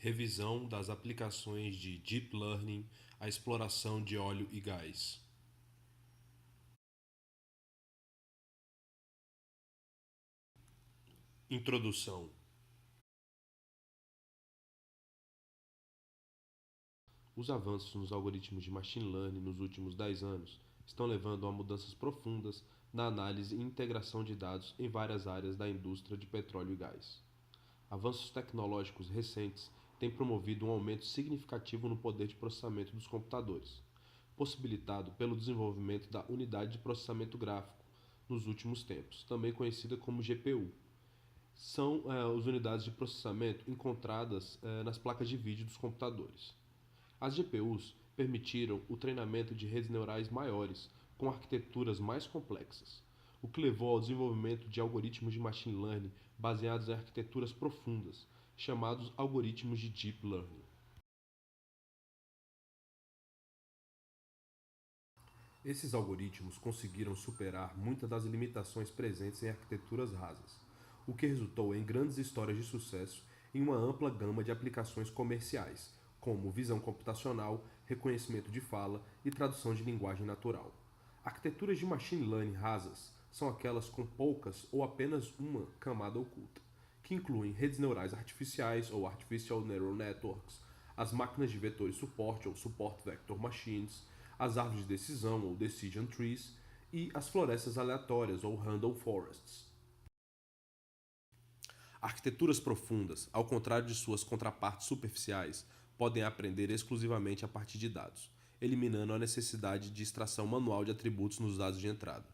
Revisão das aplicações de Deep Learning à exploração de óleo e gás. Introdução. Os avanços nos algoritmos de Machine Learning nos últimos 10 anos estão levando a mudanças profundas na análise e integração de dados em várias áreas da indústria de petróleo e gás. Avanços tecnológicos recentes têm promovido um aumento significativo no poder de processamento dos computadores, possibilitado pelo desenvolvimento da unidade de processamento gráfico nos últimos tempos, também conhecida como GPU. São as unidades de processamento encontradas nas placas de vídeo dos computadores. As GPUs permitiram o treinamento de redes neurais maiores, com arquiteturas mais complexas, o que levou ao desenvolvimento de algoritmos de machine learning baseados em arquiteturas profundas, chamados algoritmos de deep learning. Esses algoritmos conseguiram superar muitas das limitações presentes em arquiteturas rasas, o que resultou em grandes histórias de sucesso em uma ampla gama de aplicações comerciais, como visão computacional, reconhecimento de fala e tradução de linguagem natural. Arquiteturas de machine learning rasas são aquelas com poucas ou apenas uma camada oculta, que incluem redes neurais artificiais ou Artificial Neural Networks, as máquinas de vetores suporte ou Support Vector Machines, as árvores de decisão ou Decision Trees e as florestas aleatórias ou Random Forests. Arquiteturas profundas, ao contrário de suas contrapartes superficiais, podem aprender exclusivamente a partir de dados, eliminando a necessidade de extração manual de atributos nos dados de entrada.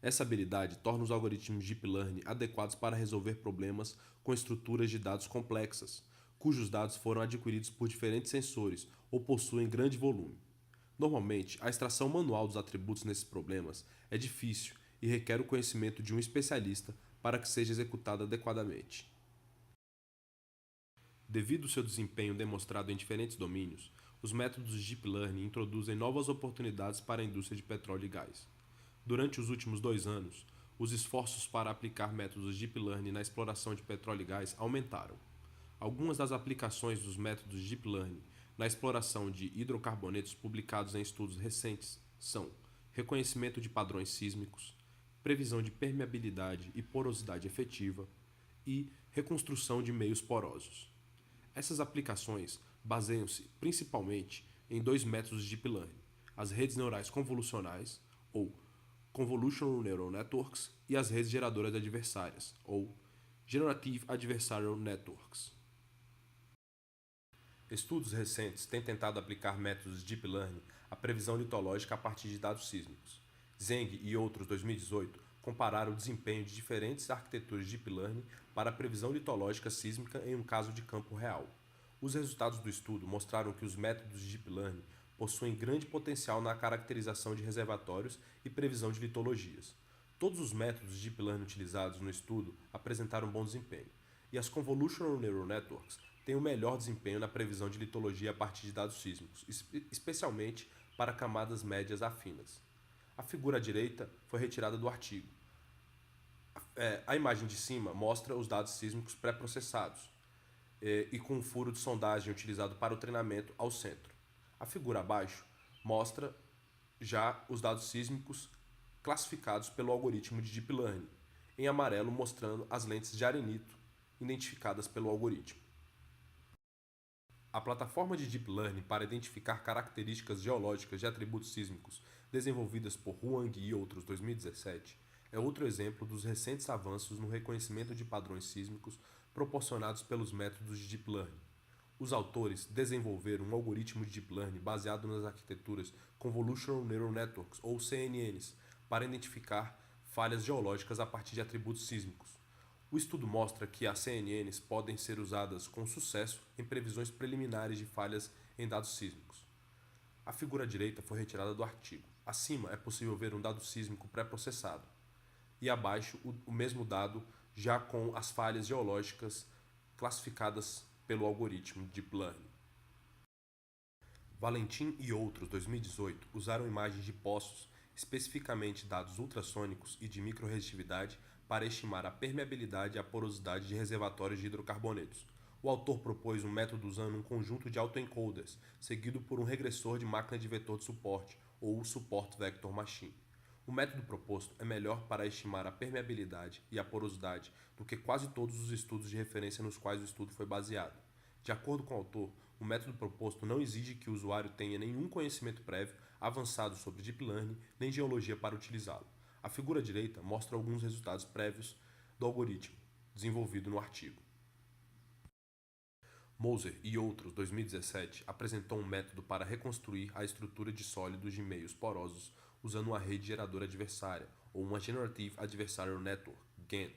Essa habilidade torna os algoritmos de Deep Learning adequados para resolver problemas com estruturas de dados complexas, cujos dados foram adquiridos por diferentes sensores ou possuem grande volume. Normalmente, a extração manual dos atributos nesses problemas é difícil e requer o conhecimento de um especialista para que seja executada adequadamente. Devido ao seu desempenho demonstrado em diferentes domínios, os métodos de Deep Learning introduzem novas oportunidades para a indústria de petróleo e gás. Durante os últimos 2 anos, os esforços para aplicar métodos de Deep Learning na exploração de petróleo e gás aumentaram. Algumas das aplicações dos métodos de Deep Learning na exploração de hidrocarbonetos publicados em estudos recentes são reconhecimento de padrões sísmicos, previsão de permeabilidade e porosidade efetiva e reconstrução de meios porosos. Essas aplicações baseiam-se principalmente em dois métodos de Deep Learning: as redes neurais convolucionais, ou Convolutional Neural Networks, e as redes geradoras adversárias, ou Generative Adversarial Networks. Estudos recentes têm tentado aplicar métodos de Deep Learning à previsão litológica a partir de dados sísmicos. Zeng e outros, 2018, compararam o desempenho de diferentes arquiteturas de Deep Learning para a previsão litológica sísmica em um caso de campo real. Os resultados do estudo mostraram que os métodos de Deep Learning possuem grande potencial na caracterização de reservatórios e previsão de litologias. Todos os métodos de Deep Learning utilizados no estudo apresentaram bom desempenho, e as Convolutional Neural Networks têm o melhor desempenho na previsão de litologia a partir de dados sísmicos, especialmente para camadas médias a finas. A figura à direita foi retirada do artigo. A imagem de cima mostra os dados sísmicos pré-processados e com um furo de sondagem utilizado para o treinamento ao centro. A figura abaixo mostra já os dados sísmicos classificados pelo algoritmo de Deep Learning, em amarelo mostrando as lentes de arenito identificadas pelo algoritmo. A plataforma de Deep Learning para identificar características geológicas de atributos sísmicos, desenvolvidas por Huang e outros, 2017, é outro exemplo dos recentes avanços no reconhecimento de padrões sísmicos proporcionados pelos métodos de Deep Learning. Os autores desenvolveram um algoritmo de Deep Learning baseado nas arquiteturas Convolutional Neural Networks, ou CNNs, para identificar falhas geológicas a partir de atributos sísmicos. O estudo mostra que as CNNs podem ser usadas com sucesso em previsões preliminares de falhas em dados sísmicos. A figura à direita foi retirada do artigo. Acima é possível ver um dado sísmico pré-processado, e abaixo o mesmo dado já com as falhas geológicas classificadas pelo algoritmo Deep Learning. Valentim e outros, 2018, usaram imagens de poços, especificamente dados ultrassônicos e de microresistividade, para estimar a permeabilidade e a porosidade de reservatórios de hidrocarbonetos. O autor propôs um método usando um conjunto de autoencoders, seguido por um regressor de máquina de vetor de suporte, ou Support Vector Machine. O método proposto é melhor para estimar a permeabilidade e a porosidade do que quase todos os estudos de referência nos quais o estudo foi baseado. De acordo com o autor, o método proposto não exige que o usuário tenha nenhum conhecimento prévio avançado sobre Deep Learning nem geologia para utilizá-lo. A figura à direita mostra alguns resultados prévios do algoritmo, desenvolvido no artigo. Moser e outros, 2017, apresentou um método para reconstruir a estrutura de sólidos de meios porosos usando uma rede geradora adversária, ou uma Generative Adversarial Network, GAN.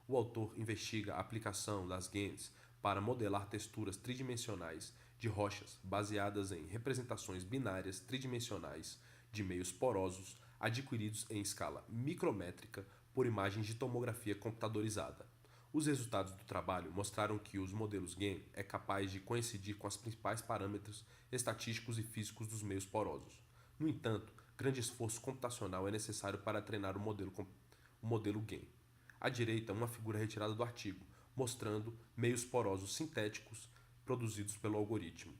O autor investiga a aplicação das GANs para modelar texturas tridimensionais de rochas baseadas em representações binárias tridimensionais de meios porosos adquiridos em escala micrométrica por imagens de tomografia computadorizada. Os resultados do trabalho mostraram que os modelos GAN é capaz de coincidir com os principais parâmetros estatísticos e físicos dos meios porosos. No entanto, grande esforço computacional é necessário para treinar o modelo GAN. À direita, uma figura retirada do artigo, mostrando meios porosos sintéticos produzidos pelo algoritmo.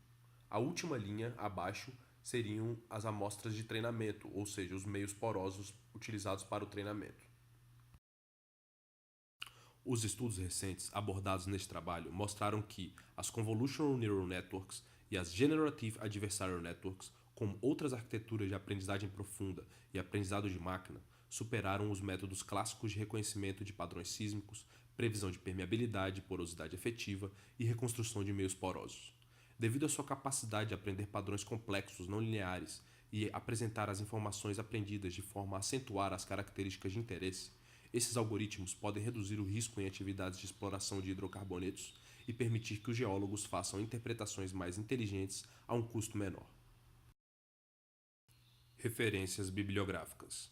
A última linha abaixo seriam as amostras de treinamento, ou seja, os meios porosos utilizados para o treinamento. Os estudos recentes abordados neste trabalho mostraram que as Convolutional Neural Networks e as Generative Adversarial Networks, como outras arquiteturas de aprendizagem profunda e aprendizado de máquina, superaram os métodos clássicos de reconhecimento de padrões sísmicos, previsão de permeabilidade, porosidade efetiva e reconstrução de meios porosos. Devido à sua capacidade de aprender padrões complexos não lineares e apresentar as informações aprendidas de forma a acentuar as características de interesse, esses algoritmos podem reduzir o risco em atividades de exploração de hidrocarbonetos e permitir que os geólogos façam interpretações mais inteligentes a um custo menor. Referências bibliográficas.